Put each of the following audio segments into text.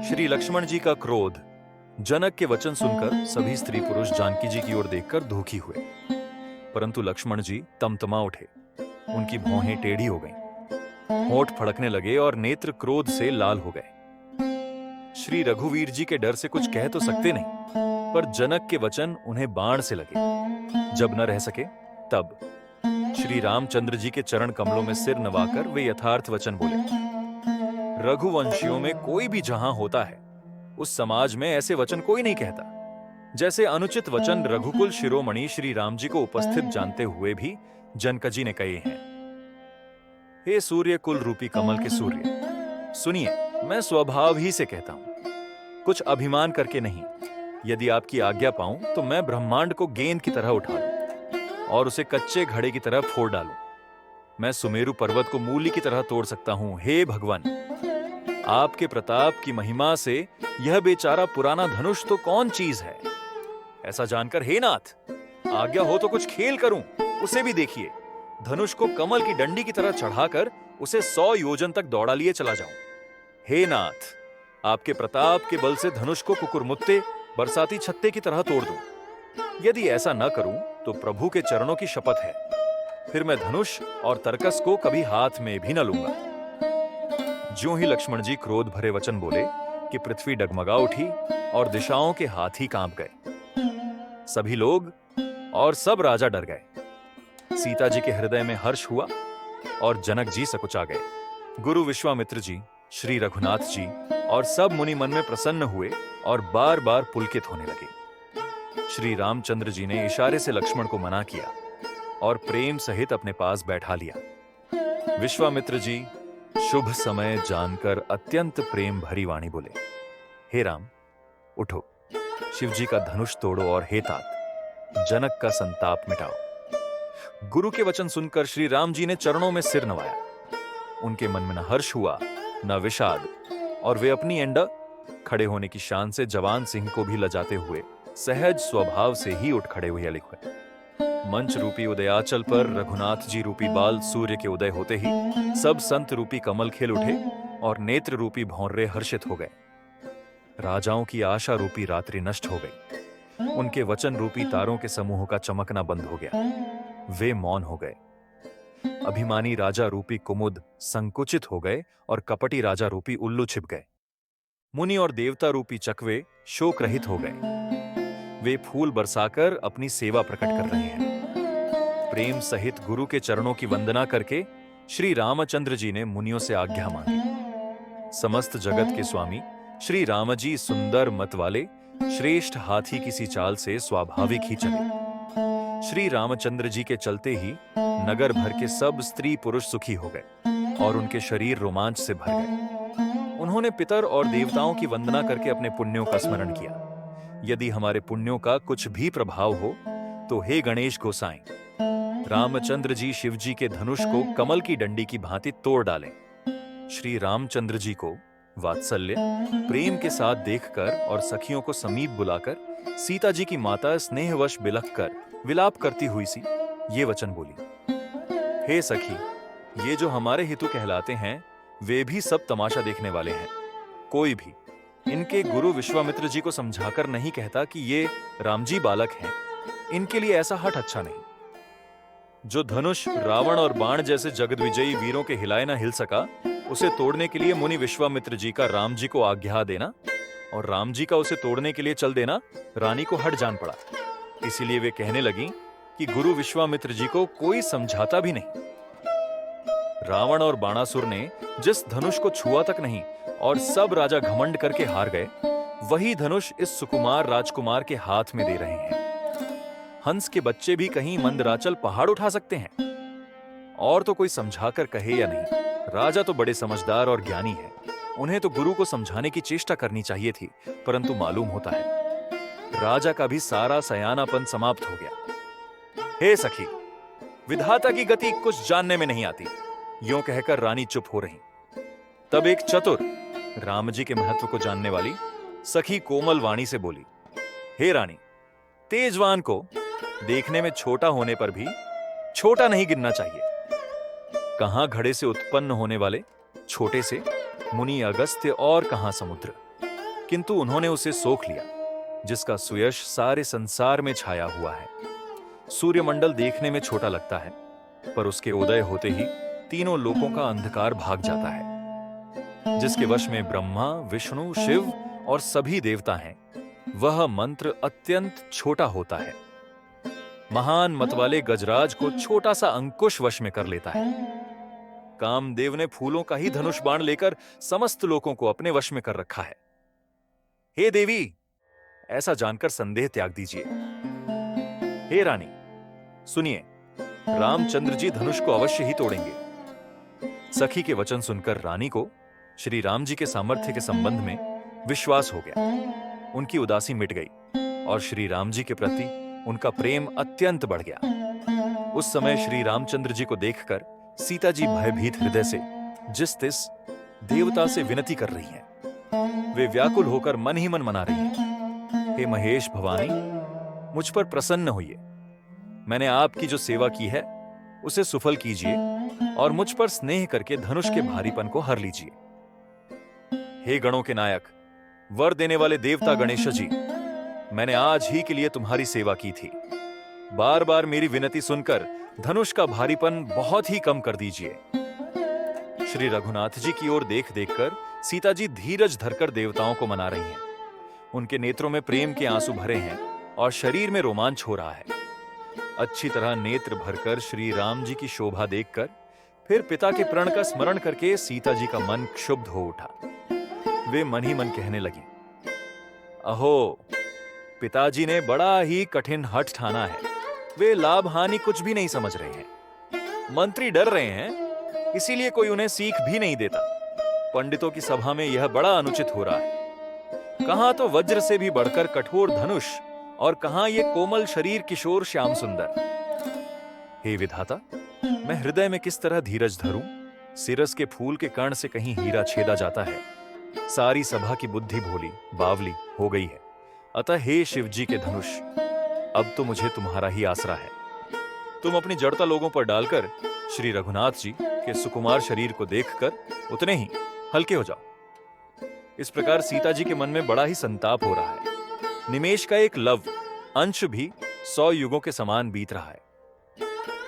श्री लक्ष्मण जी का क्रोध। जनक के वचन सुनकर सभी स्त्री पुरुष जानकी जी की ओर देखकर दुखी हुए, परंतु लक्ष्मण जी तमतमा उठे। उनकी भौहें टेढ़ी हो गईं, होंठ फड़कने लगे और नेत्र क्रोध से लाल हो गए। श्री रघुवीर जी के डर से कुछ कह तो सकते नहीं, पर जनक के वचन उन्हें बाण से लगे। जब न रह सके तब श्री रामचंद्र जी के चरण कमलों में सिर नवाकर वे यथार्थ वचन बोले। रघुवंशियों में कोई भी जहां होता है, उस समाज में ऐसे वचन कोई नहीं कहता, जैसे अनुचित वचन रघुकुल शिरोमणि श्री राम जी को उपस्थित जानते हुए भी जनकजी ने कहे हैं। हे सूर्य कुल रूपी कमल के सूर्य, सुनिए, मैं स्वभाव ही से कहता हूं, कुछ अभिमान करके नहीं। यदि आपकी आज्ञा पाऊं तो मैं ब्रह्मांड को गेंद की तरह उठा लूं और उसे कच्चे घड़े की तरह फोड़ डालूं। मैं सुमेरु पर्वत को मूली की तरह तोड़ सकता हूं। हे भगवान, आपके प्रताप की महिमा से यह बेचारा पुराना धनुष तो कौन चीज है। ऐसा जानकर हे नाथ, आज्ञा हो तो कुछ खेल करूं, उसे भी देखिए। धनुष को कमल की डंडी की तरह चढ़ाकर उसे 100 योजन तक दौड़ा लिए चला जाऊं। हे नाथ, आपके प्रताप के बल से धनुष को कुकुरमुत्ते बरसाती छत्ते की तरह तोड़ दूं। यदि ऐसा न करूं तो प्रभु के चरणों की शपथ है, फिर मैं धनुष और तरकस को कभी हाथ में भी न लूंगा। ज्यों ही लक्ष्मण जी क्रोध भरे वचन बोले कि पृथ्वी डगमगा उठी और दिशाओं के हाथी कांप गए। सभी लोग और सब राजा डर गए। सीता जी के हृदय में हर्ष हुआ और जनक जी सकुचा गए। गुरु विश्वामित्र जी, श्री रघुनाथ जी और सब मुनि मन में प्रसन्न हुए और बार बार पुलकित होने लगे। श्री रामचंद्र जी ने इशारे से लक्ष्मण को मना किया और प्रेम सहित अपने पास बैठा लिया। विश्वामित्र जी शुभ समय जानकर अत्यंत प्रेम भरी वाणी बोले, हे राम, उठो, शिव जी का धनुष तोड़ो और हे तात, जनक का संताप मिटाओ। गुरु के वचन सुनकर श्री राम जी ने चरणों में सिर नवाया। उनके मन में न हर्ष हुआ न विषाद, और वे अपनी एंडा खड़े होने की शान से जवान सिंह को भी लजाते हुए सहज स्वभाव से ही उठ खड़े हुए लिखे। मंच रूपी उदयाचल पर रघुनाथ जी रूपी बाल सूर्य के उदय होते ही सब संत रूपी कमल खिल उठे और नेत्र रूपी भौंर्रे हर्षित हो गए। राजाओं की आशा रूपी रात्रि नष्ट हो गई। उनके वचन रूपी तारों के समूह का चमकना बंद हो गया। वे मौन हो गए। अभिमानी राजा रूपी कुमुद संकुचित हो गए और कपटी राजा रूपी उल्लू छिप गए। मुनि और देवता रूपी चकवे शोक रहित हो गए। वे फूल बरसाकर अपनी सेवा प्रकट कर रहे हैं। प्रेम सहित गुरु के चरणों की वंदना करके श्री रामचंद्र जी ने मुनियों से आज्ञा मांगी। समस्त जगत के स्वामी श्री राम जी सुंदर मत वाले श्रेष्ठ हाथी की सी चाल से स्वाभाविक ही चले। श्री रामचंद्र जी के चलते ही नगर भर के सब स्त्री पुरुष सुखी हो गए और उनके शरीर रोमांच से भर गए। उन्होंने पितर और देवताओं की वंदना करके अपने पुण्यों का स्मरण किया। यदि हमारे पुण्यों का कुछ भी प्रभाव हो तो हे गणेश गोसाई, रामचंद्र जी शिव जी के धनुष को कमल की डंडी की भांति तोड़ डालें। श्री रामचंद्र जी को वात्सल्य प्रेम के साथ देखकर और सखियों को समीप बुलाकर सीता जी की माता स्नेहवश बिलख कर विलाप करती हुई सी ये वचन बोली, हे सखी, ये जो हमारे हितु कहलाते हैं वे भी सब तमाशा देखने वाले हैं। कोई भी इनके गुरु विश्वामित्र जी को समझाकर नहीं कहता कि ये रामजी बालक हैं। इनके लिए ऐसा हठ अच्छा नहीं। जो धनुष रावण और बाण जैसे जगत विजयी वीरों के हिलाए ना हिल सका, उसे तोड़ने के लिए मुनि विश्वामित्र जी का राम जी को आज्ञा देना और राम जी का उसे तोड़ने के लिए चल देना रानी को हट जान पड़ा। इसीलिए वे कहने लगी कि गुरु विश्वामित्र जी को कोई समझाता भी नहीं। रावण और बाणासुर ने जिस धनुष को छुआ तक नहीं और सब राजा घमंड करके हार गए, वही धनुष इस सुकुमार राजकुमार के हाथ में दे रहे हैं। हंस के बच्चे भी कहीं मंदराचल पहाड़ उठा सकते हैं। और तो कोई समझाकर कहे या नहीं, राजा तो बड़े समझदार और ज्ञानी हैं। उन्हें तो गुरु को समझाने की चेष्टा करनी चाहिए थी, परंतु मालूम होता है राजा का भी सारा सयानापन समाप्त हो गया। हे सखी, विधाता की गति कुछ जानने में नहीं आती। यूं कहकर रानी चुप हो रही। तब एक चतुर राम जी के महत्व को जानने वाली सखी कोमल वाणी से बोली, हे रानी, तेजवान को देखने में छोटा होने पर भी छोटा नहीं गिनना चाहिए। कहां घड़े से उत्पन्न होने वाले छोटे से मुनि अगस्त्य और कहां समुद्र। किंतु उन्होंने उसे सोख लिया, जिसका सुयश सारे संसार में छाया हुआ है। सूर्यमंडल देखने में छोटा लगता है, पर उसके उदय होते ही तीनों लोकों का अंधकार भाग जाता है। जिसके वश में ब्रह्मा, विष्णु, शिव और सभी देवता हैं, वह मंत्र अत्यंत छोटा होता है। महान मतवाले गजराज को छोटा सा अंकुश वश में कर लेता है। कामदेव ने फूलों का ही धनुष बाण लेकर समस्त लोकों को अपने वश में कर रखा है। हे देवी, ऐसा जानकर संदेह त्याग दीजिए। हे रानी, सुनिए, रामचंद्र जी धनुष को अवश्य ही तोड़ेंगे। सखी के वचन सुनकर रानी को श्री राम जी के सामर्थ्य के संबंध में विश्वास हो गया। उनकी उदासी मिट गई और श्री राम जी के प्रति उनका प्रेम अत्यंत बढ़ गया। उस समय श्री रामचंद्र जी को देखकर सीता जी भयभीत हृदय से जिस तिस देवता से विनती कर रही हैं। वे व्याकुल होकर मन ही मन मना रही हैं, हे महेश भवानी, मुझ पर प्रसन्न होइए। मैंने आपकी जो सेवा की है उसे सुफल कीजिए और मुझ पर स्नेह करके धनुष के भारीपन को हर लीजिए। हे गणों के नायक, वर देने वाले देवता गणेश जी, मैंने आज ही के लिए तुम्हारी सेवा की थी। बार बार मेरी विनती सुनकर धनुष का भारीपन बहुत ही कम कर दीजिए। श्री रघुनाथ जी की ओर देख देखकर सीता जी धीरज धरकर देवताओं को मना रही हैं। उनके नेत्रों में प्रेम के आंसू भरे हैं और शरीर में रोमांच हो रहा है। अच्छी तरह नेत्र भरकर श्री राम जी की शोभा देखकर फिर पिता के प्रण का स्मरण करके सीता जी का मन क्षुब्ध हो उठा। वे मन ही मन कहने लगी, अहो, पिताजी ने बड़ा ही कठिन हठ ठाना है। वे लाभ हानि कुछ भी नहीं समझ रहे हैं। मंत्री डर रहे हैं, इसीलिए कोई उन्हें सीख भी नहीं देता। पंडितों की सभा में यह बड़ा अनुचित हो रहा है। कहां तो वज्र से भी बढ़कर कठोर धनुष और कहां ये कोमल शरीर किशोर श्याम सुंदर। हे विधाता, मैं हृदय में किस तरह धीरज धरूं? सिरस के फूल के कण से कहीं हीरा छेदा जाता है। सारी सभा की बुद्धि भोली बावली हो गई है। अतः हे शिव जी के धनुष, अब तो मुझे तुम्हारा ही आसरा है। तुम अपनी जड़ता लोगों पर डालकर श्री रघुनाथ जी के सुकुमार शरीर को देखकर उतने ही हल्के हो जाओ। इस प्रकार सीता जी के मन में बड़ा ही संताप हो रहा है। निमेष का एक लव अंश भी 100 युगों के समान बीत रहा है।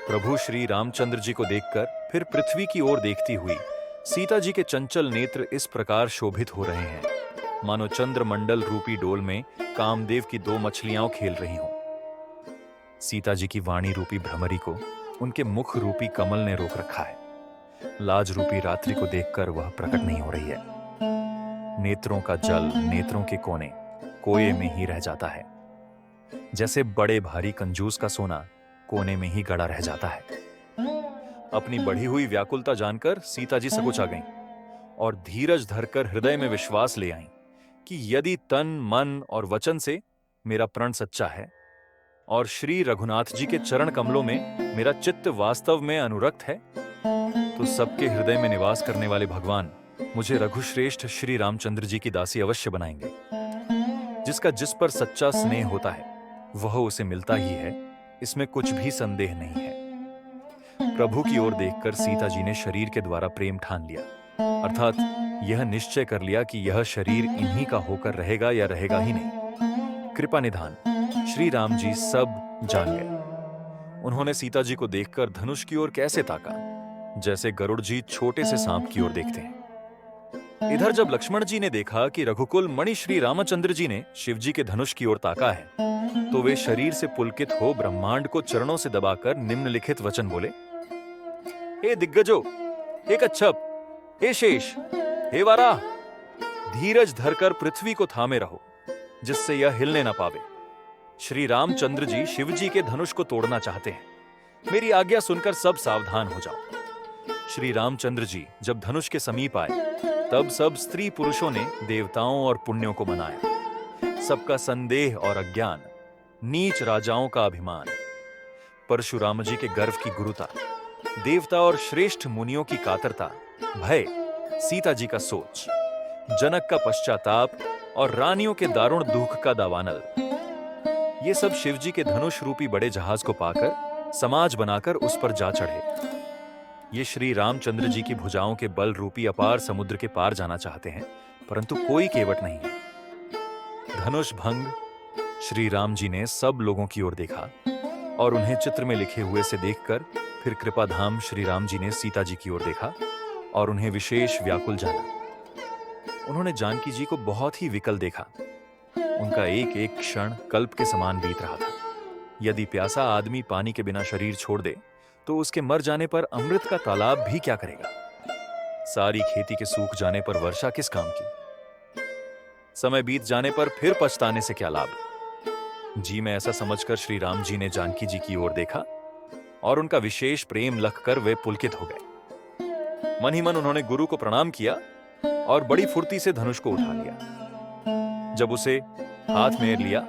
प्रभु श्री रामचंद्र जी को देखकर फिर पृथ्वी की ओर देखती हुई सीता जी के चंचल नेत्र इस प्रकार शोभित हो रहे हैं, मानो चंद्रमंडल रूपी डोल में कामदेव की 2 मछलियां खेल रही हों। सीता जी की वाणी रूपी भ्रमरी को उनके मुख रूपी कमल ने रोक रखा है। लाज रूपी रात्रि को देखकर वह प्रकट नहीं हो रही है। नेत्रों का जल नेत्रों के कोने कोये में ही रह जाता है, जैसे बड़े भारी कंजूस का सोना कोने में ही गड़ा रह जाता है। अपनी बढ़ी हुई व्याकुलता जानकर सीता जी सकुचा गईं और धीरज धरकर हृदय में विश्वास ले आईं कि यदि तन, मन और वचन से मेरा प्रण सच्चा है और श्री रघुनाथ जी के चरण कमलों में मेरा चित्त वास्तव में अनुरक्त है, तो सबके हृदय में निवास करने वाले भगवान मुझे रघुश्रेष्ठ श्री रामचंद्र जी की दासी अवश्य बनाएंगे। जिसका जिस पर सच्चा स्नेह होता है वह उसे मिलता ही है, इसमें कुछ भी संदेह नहीं है। प्रभु की ओर देखकर सीता जी ने शरीर के द्वारा प्रेम ठान लिया, अर्थात यह निश्चय कर लिया कि यह शरीर इन्हीं का होकर रहेगा या रहेगा ही नहीं। कृपा निधान श्री राम जी सब जान गए। उन्होंने सीता जी को देखकर धनुष की ओर कैसे ताका, जैसे गरुड़ जी छोटे से सांप की ओर देखते हैं। इधर जब लक्ष्मण जी ने देखा कि रघुकुल मणि श्री रामचंद्र जी ने शिव जी के धनुष की ओर ताका है, तो वे शरीर से पुलकित हो ब्रह्मांड को चरणों से दबाकर निम्नलिखित वचन बोले, हे दिग्गजो, हे कच्छप, हे शेष, हे वाराह, धीरज धरकर पृथ्वी को थामे रहो, जिससे यह हिलने न पावे। श्री रामचंद्र जी शिव जी के धनुष को तोड़ना चाहते हैं। मेरी आज्ञा सुनकर सब सावधान हो जाओ। श्री रामचंद्र जी जब धनुष के समीप आए, तब सब स्त्री पुरुषों ने देवताओं और पुण्यों को मनाया। सबका संदेह और अज्ञान, नीच राजाओं का अभिमान, परशुराम जी के गर्व की गुरुता, देवता और श्रेष्ठ मुनियों की कातरता, भय, सीता जी का सोच, जनक का पश्चाताप और रानियों के दारुण दुख का दावानल, ये सब शिव जी के धनुष रूपी बड़े जहाज को पाकर समाज बनाकर उस पर जा चढ़े। ये श्री रामचंद्र जी की भुजाओं के बल रूपी अपार समुद्र के पार जाना चाहते हैं, परंतु कोई केवट नहीं है। धनुष भंग। श्री राम जी ने सब लोगों की ओर देखा और उन्हें चित्र में लिखे हुए से देखकर फिर कृपाधाम श्री राम जी ने सीता जी की ओर देखा और उन्हें विशेष व्याकुल जाना। उन्होंने जानकी जी को बहुत ही विकल देखा। उनका एक एक क्षण कल्प के समान बीत रहा था। यदि प्यासा आदमी पानी के बिना शरीर छोड़ दे तो उसके मर जाने पर अमृत का तालाब भी क्या करेगा। सारी खेती के सूख जाने पर वर्षा किस काम की। समय बीत जाने पर फिर पछताने से क्या लाभ। जी में ऐसा समझकर श्री राम जी ने जानकी जी की ओर देखा और उनका विशेष प्रेम लखकर वे पुलकित हो गए। मन ही मन उन्होंने गुरु को प्रणाम किया और बड़ी फुर्ती से धनुष को उठा लिया। जब उसे हाथ में लिया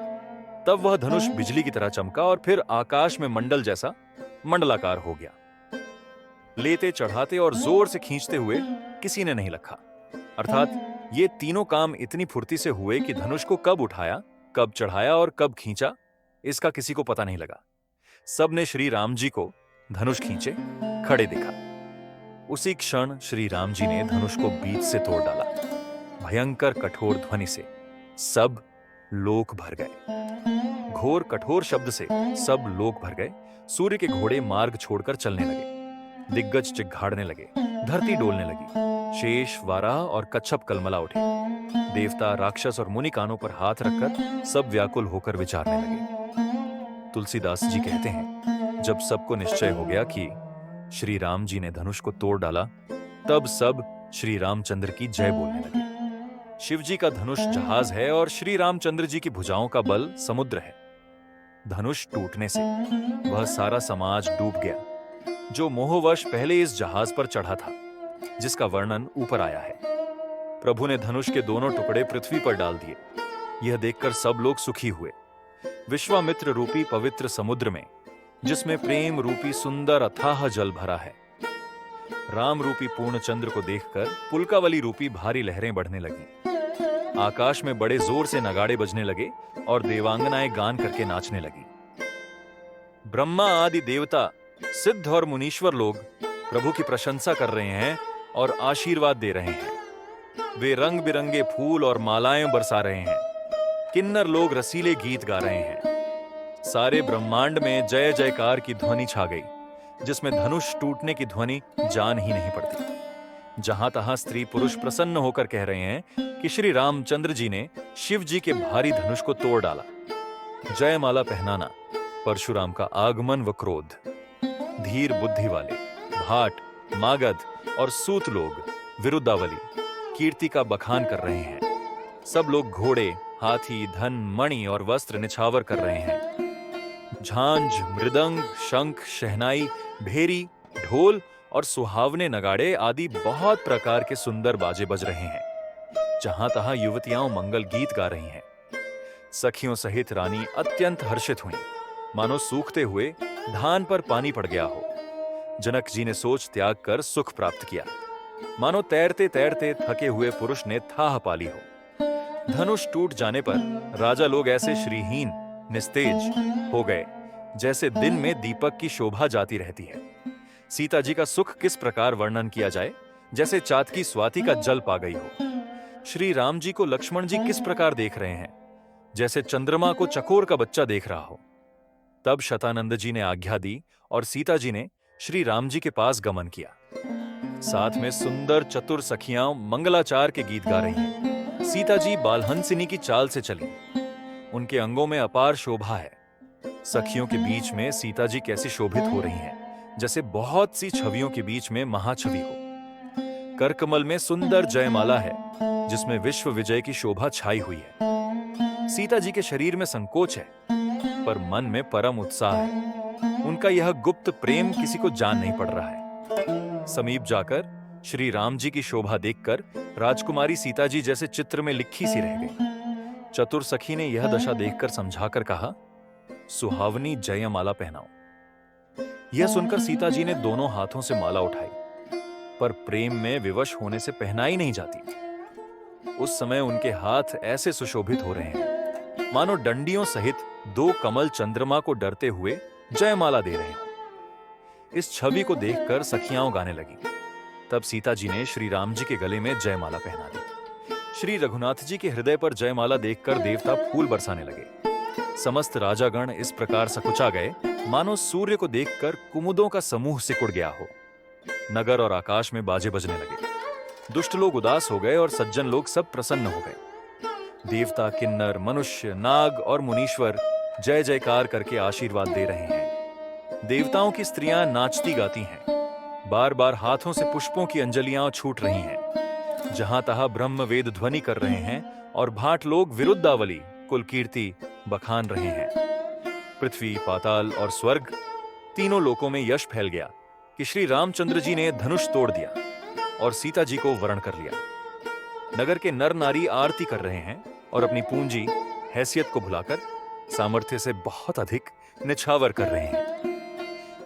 तब वह धनुष बिजली की तरह चमका और फिर आकाश में मंडल जैसा मंडलाकार हो गया। लेते चढ़ाते और जोर से खींचते हुए किसी ने नहीं रखा। अर्थात ये तीनों काम इतनी फुर्ती से हुए कि धनुष को कब उठाया, कब चढ़ाया और कब खींचा इसका किसी को पता नहीं लगा। सबने श्री राम जी को धनुष खींचे खड़े देखा। उसी क्षण श्री राम जी ने धनुष को बीच से तोड़ डाला। भयंकर कठोर ध्वनि से सब लोक भर गए। घोर कठोर शब्द से सब लोक भर गए। सूर्य के घोड़े मार्ग छोड़कर चलने लगे। दिग्गज चिघाड़ने लगे। धरती डोलने लगी। शेष, वाराह और कच्छप कलमला उठे। देवता, राक्षस और मुनि कानों पर हाथ रखकर सब व्याकुल होकर विचारने लगे। तुलसीदास जी कहते हैं, जब सबको निश्चय हो गया कि श्री राम जी ने धनुष को तोड़ डाला, तब सब श्री रामचंद्र की जय बोलने लगे। शिव जी का धनुष जहाज है और श्री रामचंद्र जी की भुजाओं का बल समुद्र है। धनुष टूटने से वह सारा समाज डूब गया जो मोहवश पहले इस जहाज पर चढ़ा था, जिसका वर्णन ऊपर आया है। प्रभु ने धनुष के दोनों टुकड़े पृथ्वी पर डाल दिए। यह देखकर सब लोग सुखी हुए। विश्वामित्र रूपी पवित्र समुद्र में, जिसमें प्रेम रूपी सुंदर अथाह जल भरा है, राम रूपी पूर्णचंद्र को देखकर पुलकावली रूपी भारी लहरें बढ़ने लगी। आकाश में बड़े जोर से नगाड़े बजने लगे और देवांगनाएं गान करके नाचने लगी। ब्रह्मा आदि देवता, सिद्ध और मुनीश्वर लोग प्रभु की प्रशंसा कर रहे हैं और आशीर्वाद दे रहे हैं। वे रंग बिरंगे फूल और मालाएं बरसा रहे हैं। किन्नर लोग रसीले गीत गा रहे हैं। सारे ब्रह्मांड में जय जयकार की ध्वनि छा गई, जिसमें धनुष टूटने की ध्वनि जान ही नहीं पड़ती। जहां तहां स्त्री पुरुष प्रसन्न होकर कह रहे हैं कि श्री रामचंद्र जी ने शिव जी के भारी धनुष को तोड़ डाला। जयमाला पहनाना परशुराम का आगमन व क्रोध। धीर बुद्धि वाले भाट, मागध और सूत लोग विरुद्धावली कीर्ति का बखान कर रहे हैं। सब लोग घोड़े, हाथी, धन, मणि और वस्त्र निछावर कर रहे हैं। झांझ, मृदंग, शंख, शहनाई, भेरी, ढोल और सुहावने नगाड़े आदि बहुत प्रकार के सुंदर बाजे बज रहे हैं। जहां तहां युवतियां मंगल गीत गा रही हैं। सखियों सहित रानी अत्यंत हर्षित हुई, मानो सूखते हुए धान पर पानी पड़ गया हो। जनक जी ने सोच त्याग कर सुख प्राप्त किया, मानो तैरते तैरते थके हुए पुरुष ने थाह पाली हो। धनुष टूट जाने पर राजा लोग ऐसे श्रीहीन, निस्तेज हो गए जैसे दिन में दीपक की शोभा जाती रहती है। सीता जी का सुख किस प्रकार वर्णन किया जाए, जैसे चातकी स्वाति का जल पा गई हो। श्री राम जी को लक्ष्मण जी किस प्रकार देख रहे हैं, जैसे चंद्रमा को चकोर का बच्चा देख रहा हो। तब शतानंद जी ने आज्ञा दी और सीता जी ने श्री राम जी के पास गमन किया। साथ में सुंदर चतुर सखियां मंगलाचार के गीत गा रही हैं। सीता जी बालहंसिनी की चाल से चली। उनके अंगों में अपार शोभा है। सखियों के बीच में सीता जी कैसी शोभित हो रही हैं, जैसे बहुत सी छवियों के बीच में महाछवि हो। करकमल में सुंदर जयमाला है, जिसमें विश्व विजय की शोभा छाई हुई है। सीता जी के शरीर में संकोच है, पर मन में परम उत्साह है। उनका यह गुप्त प्रेम किसी को जान नहीं पड़ रहा है। समीप जाकर श्री राम जी की शोभा देखकर राजकुमारी सीता जी जैसे चित्र में लिखी सी रह गई। चतुर सखी ने यह दशा देखकर समझाकर कहा, सुहावनी जयमाला पहनाओ। यह सुनकर सीता जी ने दोनों हाथों से माला उठाई, पर प्रेम में विवश होने से पहनाई नहीं जाती। उस समय उनके हाथ ऐसे सुशोभित हो रहे हैं, मानो डंडियों सहित दो कमल चंद्रमा को डरते हुए जयमाला दे रहे हो। इस छवि को देखकर सखियां गाने लगी। तब सीता जी ने श्री राम जी के गले में जयमाला पहना दी। श्री रघुनाथ जी के हृदय पर जयमाला देखकर देवता फूल बरसाने लगे। समस्त राजागण इस प्रकार सकुचा गए मानो सूर्य को देखकर कुमुदों का समूह सिकुड़ गया हो। नगर और आकाश में बाजे बजने लगे। दुष्ट लोग उदास हो गए और सज्जन लोग सब प्रसन्न हो गए। देवता, किन्नर, मनुष्य, नाग और मुनीश्वर जय जयकार करके आशीर्वाद दे रहे हैं। देवताओं की स्त्रियां नाचती गाती हैं। बार बार हाथों से पुष्पों की अंजलियां छूट रही हैं। जहां तहां ब्रह्म वेद ध्वनि कर रहे हैं और भाट लोग विरुद्धावली कुल कीर्ति बखान रहे हैं। पृथ्वी, पाताल और स्वर्ग तीनों लोकों में यश फैल गया कि श्री रामचंद्र जी ने धनुष तोड़ दिया और सीता जी को वरण कर लिया। नगर के नर नारी आरती कर रहे हैं और अपनी पूंजी, हैसियत को भुलाकर सामर्थ्य से बहुत अधिक निछावर कर रहे हैं।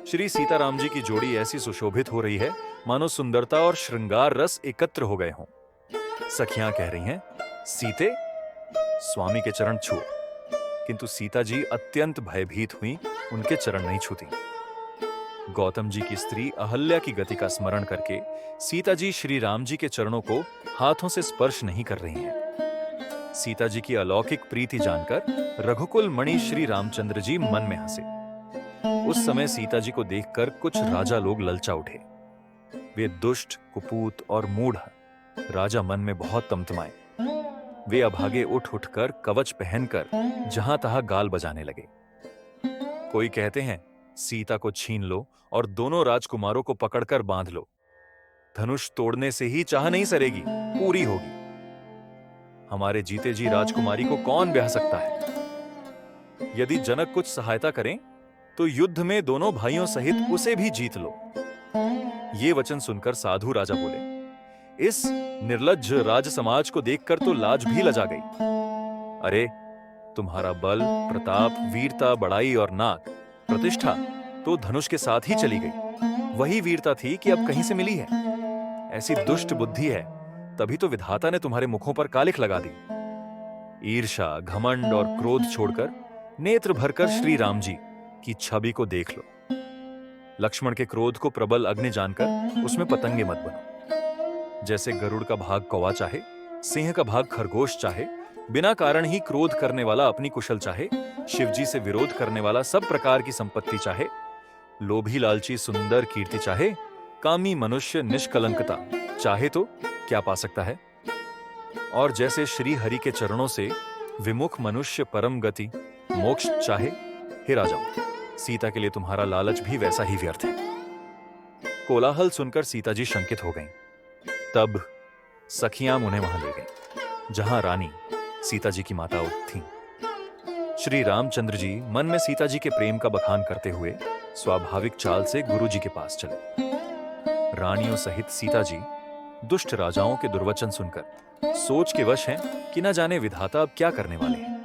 श्री सीताराम जी की जोड़ी ऐसी सुशोभित हो रही है मानो सुंदरता और श्रृंगार रस एकत्र हो गए हों। सखियां कह रही हैं, सीते, स्वामी के चरण छुओ। किंतु सीता जी अत्यंत भयभीत हुई, उनके चरण नहीं छूती। गौतम जी की स्त्री अहल्या की गति का स्मरण करके सीता जी श्री राम जी के चरणों को हाथों से स्पर्श नहीं कर रही हैं। सीता जी की अलौकिक प्रीति जानकर रघुकुल मणि श्री रामचंद्र जी मन में हंसे। उस समय सीता जी को देखकर कुछ राजा लोग ललचा उठे। वे दुष्ट, कुपूत और मूढ़ राजा मन में बहुत तमतमाए। वे अभागे उठ उठकर कवच पहनकर जहां तहां गाल बजाने लगे। कोई कहते हैं, सीता को छीन लो और दोनों राजकुमारों को पकड़कर बांध लो। धनुष तोड़ने से ही चाह नहीं सरेगी, पूरी होगी। हमारे जीते जी राजकुमारी को कौन ब्याह सकता है? यदि जनक कुछ सहायता करें तो युद्ध में दोनों भाइयों सहित उसे भी जीत लो। ये वचन सुनकर साधु राजा बोले, इस निर्लज्ज राज समाज को देखकर तो लाज भी लजा गई। अरे, तुम्हारा बल, प्रताप, वीरता, बड़ाई और नाक, प्रतिष्ठा तो धनुष के साथ ही चली गई। वही वीरता थी कि अब कहीं से मिली है। ऐसी दुष्ट बुद्धि है, तभी तो विधाता ने तुम्हारे मुखों पर कालिख लगा दी। ईर्ष्या, घमंड और क्रोध छोड़कर नेत्र भरकर श्री राम जी की छवि को देख लो। लक्ष्मण के क्रोध को प्रबल अग्नि जानकर उसमें पतंगे मत बनो। जैसे गरुड़ का भाग कौवा चाहे, सिंह का भाग खरगोश चाहे, बिना कारण ही क्रोध करने वाला अपनी कुशल चाहे, शिवजी से विरोध करने वाला सब प्रकार की संपत्ति चाहे, लोभी लालची सुंदर कीर्ति चाहे, कामी मनुष्य निष्कलंकता चाहे तो क्या पा सकता है? और जैसे श्री हरि के चरणों से विमुख मनुष्य परम गति मोक्ष चाहे, हे राजाओं, सीता के लिए तुम्हारा लालच भी वैसा ही व्यर्थ है। कोलाहल सुनकर सीता जी शंकित हो गईं। तब सखियां उन्हें वहां ले गईं, जहां रानी सीता जी की माता थीं। श्री रामचंद्र जी मन में सीता जी के प्रेम का बखान करते हुए स्वाभाविक चाल से गुरु जी के पास चले। रानियों सहित सीता जी दुष्ट राजाओं के दुर्वचन सुनकर सोच के वश हैं कि न जाने विधाता अब क्या करने वाले हैं।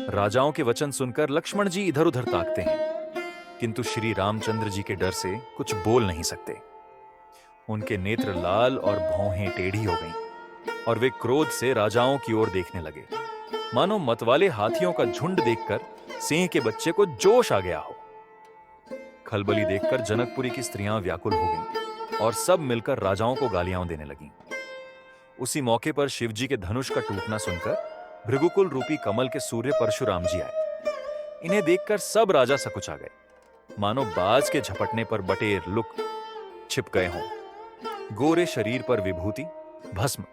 राजाओं के वचन सुनकर लक्ष्मण जी इधर उधर ताकते हैं, किंतु श्री रामचंद्र जी के डर से कुछ बोल नहीं सकते। उनके नेत्र लाल और भौहें टेढ़ी हो गईं और वे क्रोध से राजाओं की ओर देखने लगे, मानो मतवाले हाथियों का झुंड देखकर सिंह के बच्चे को जोश आ गया हो। खलबली देखकर जनकपुरी की स्त्रियां व्याकुल हो गईं और सब मिलकर राजाओं को गालियां देने लगीं। उसी मौके पर शिवजी के धनुष का टूटना सुनकर भृगुकुल रूपी कमल के सूर्य परशुराम जी आए। इन्हें देखकर सब राजा सकुचा गए, मानो बाज के झपटने पर बटेर लुक छिप गए हों। गोरे शरीर पर विभूति भस्म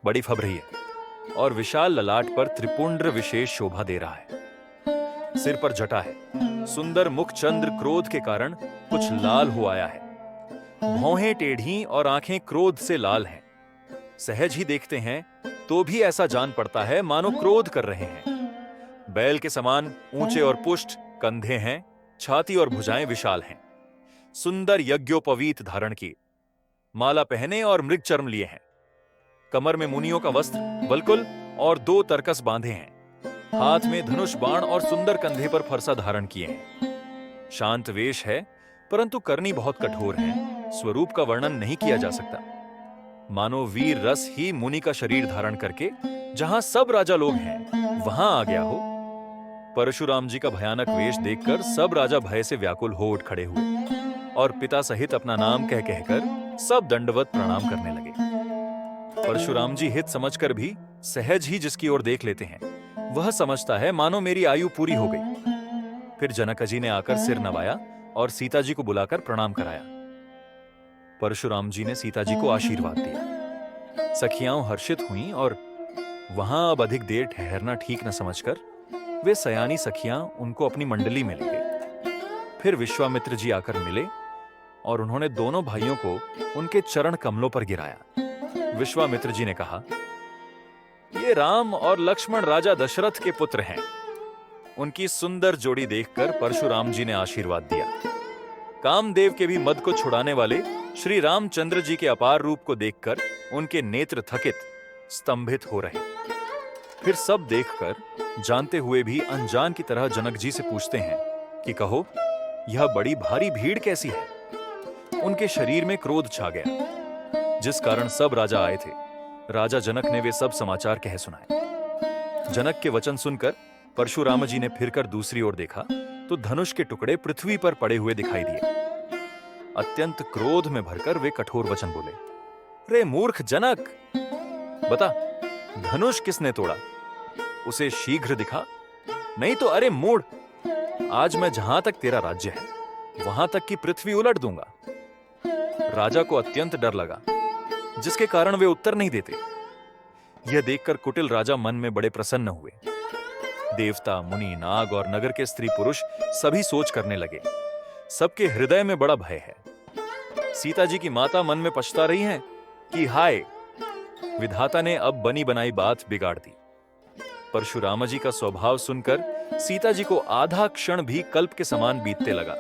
बड़ी फब रही है और विशाल ललाट पर त्रिपुंड्र विशेष शोभा दे रहा है। सिर पर जटा है, सुंदर मुख चंद्र क्रोध के कारण कुछ लाल हो आया है। भौहें टेढ़ी और आंखें क्रोध से लाल हैं। सहज ही देखते हैं तो भी ऐसा जान पड़ता है मानो क्रोध कर रहे हैं। बैल के समान ऊंचे और पुष्ट कंधे हैं, छाती और भुजाएं विशाल हैं। सुंदर यज्ञोपवीत धारण की, माला पहने और मृग चर्म लिए हैं। कमर में मुनियों का वस्त्र वल्कुल और 2 तरकस बांधे हैं। हाथ में धनुष बाण और सुंदर कंधे पर फरसा धारण किए हैं। शांत वेश है, परंतु करनी बहुत कठोर है। स्वरूप का वर्णन नहीं किया जा सकता। मानो वीर रस ही मुनि का शरीर धारण करके जहां सब राजा लोग हैं वहां आ गया हो। परशुराम जी का भयानक वेश देखकर सब राजा भय से व्याकुल हो उठ खड़े हुए और पिता सहित अपना नाम कह कहकर सब दंडवत प्रणाम करने लगे। परशुराम जी हित समझकर भी सहज ही जिसकी ओर देख लेते हैं, वह समझता है मानो मेरी आयु पूरी हो गई। फिर जनक जी ने आकर सिर नवाया और सीता जी को बुलाकर प्रणाम कराया। परशुराम जी ने सीता जी को आशीर्वाद दिया। सखियां हर्षित हुईं और वहां अब अधिक देर ठहरना ठीक न समझकर वे सयानी सखियां उनको अपनी मंडली में ले गई। फिर विश्वामित्र जी आकर मिले और उन्होंने दोनों भाइयों को उनके चरण कमलों पर गिराया। विश्वामित्र जी ने कहा, ये राम और लक्ष्मण राजा दशरथ के पुत्र हैं। उनकी सुंदर जोड़ी देखकर परशुराम जी ने आशीर्वाद दिया। कामदेव के भी मद को छुड़ाने वाले श्री रामचंद्र जी के अपार रूप को देखकर उनके नेत्र थकित स्तंभित हो रहे। फिर सब देखकर जानते हुए भी अनजान की तरह जनक जी से पूछते हैं कि कहो, यह बड़ी भारी भीड़ कैसी है? उनके शरीर में क्रोध छा गया, जिस कारण सब राजा आए थे। राजा जनक ने वे सब समाचार कह सुनाए। जनक के वचन सुनकर परशुराम जी ने फिरकर दूसरी ओर देखा तो धनुष के टुकड़े पृथ्वी पर पड़े हुए दिखाई दिए। अत्यंत क्रोध में भरकर वे कठोर वचन बोले, रे मूर्ख जनक, बता धनुष किसने तोड़ा? उसे शीघ्र दिखा, नहीं तो अरे मूढ़, आज मैं जहां तक तेरा राज्य है वहां तक की पृथ्वी उलट दूंगा। राजा को अत्यंत डर लगा, जिसके कारण वे उत्तर नहीं देते। यह देखकर कुटिल राजा मन में बड़े प्रसन्न हुए। देवता, मुनि, नाग और नगर के स्त्री पुरुष सभी सोच करने लगे। सबके हृदय में बड़ा भय है। सीता जी की माता मन में पछता रही हैं कि हाय, विधाता ने अब बनी बनाई बात बिगाड़ दी। परशुराम जी का स्वभाव सुनकर सीता जी को आधा क्षण भी कल्प के समान बीतते लगा।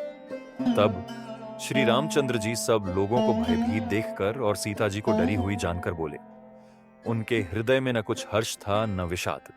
तब श्री रामचंद्र जी सब लोगों को भयभीत देखकर और सीता जी को डरी हुई जानकर बोले। उनके हृदय में न कुछ हर्ष था न विषाद।